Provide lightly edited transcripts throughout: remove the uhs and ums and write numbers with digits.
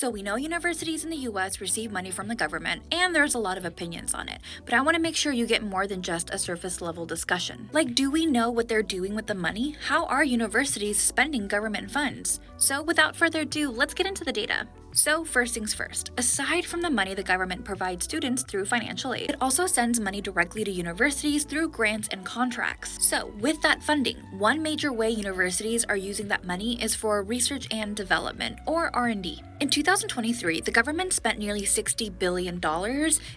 So we know universities in the US receive money from the government, and there's a lot of opinions on it, but I want to make sure you get more than just a surface level discussion. Like, do we know what they're doing with the money? How are universities spending government funds? So without further ado, let's get into the data. So first things first, aside from the money the government provides students through financial aid, it also sends money directly to universities through grants and contracts. So with that funding, one major way universities are using that money is for research and development, or R&D. In 2023, the government spent nearly $60 billion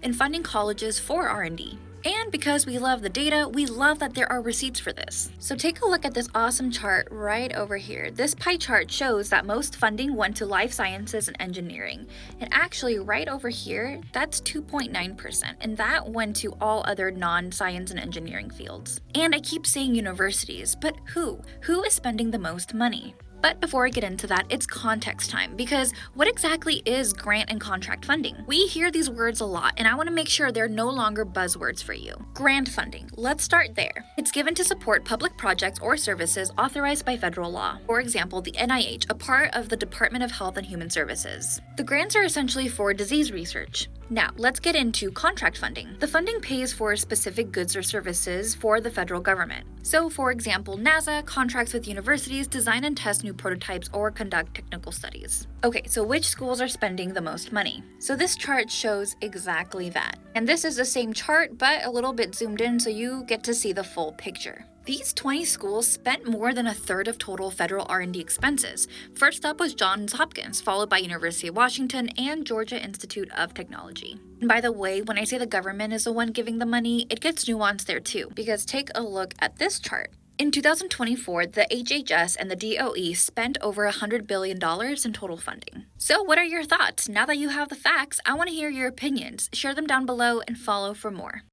in funding colleges for R&D. And because we love the data, we love that there are receipts for this. So take a look at this awesome chart right over here. This pie chart shows that most funding went to life sciences and engineering. And actually right over here, that's 2.9%. And that went to all other non-science and engineering fields. And I keep saying universities, but who? Who is spending the most money? But before I get into that, it's context time, because what exactly is grant and contract funding? We hear these words a lot, and I want to make sure they're no longer buzzwords for you. Grant funding, let's start there. It's given to support public projects or services authorized by federal law. For example, the NIH, a part of the Department of Health and Human Services. The grants are essentially for disease research. Now, let's get into contract funding. The funding pays for specific goods or services for the federal government. So, for example, NASA contracts with universities to design and test new prototypes or conduct technical studies. Okay, so which schools are spending the most money? So this chart shows exactly that. And this is the same chart, but a little bit zoomed in so you get to see the full picture. These 20 schools spent more than a third of total federal R&D expenses. First up was Johns Hopkins, followed by University of Washington and Georgia Institute of Technology. And by the way, when I say the government is the one giving the money, it gets nuanced there too, because take a look at this chart. In 2024, the HHS and the DOE spent over $100 billion in total funding. So what are your thoughts? Now that you have the facts, I want to hear your opinions. Share them down below and follow for more.